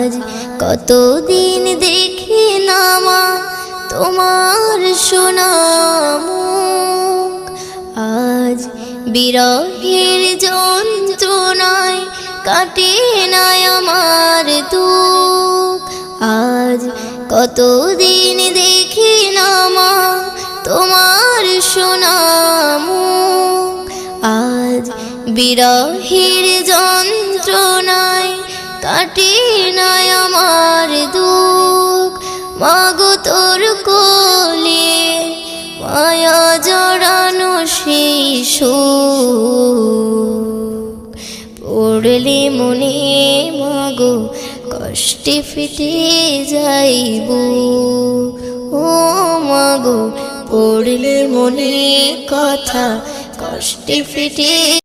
আজ কতদিন দেখি না মা তোমার সোনা মুখ, আজ বিরহের যন্ত্রণায় কাটে না আমার দুঃখ। আজ কতদিন দেখি না মা তোমার সোনা মুখ, আজ বিরহের যন্ত্রণায় কাটে না আমার দুঃখ। মাগো তোর কোলে মায়া জড়ানো সেই সুখ, পড়লে মনে মাগো কষ্টে ফেটে যাইব। ও মাগো পড়লে মনে কথা কষ্টে ফেটে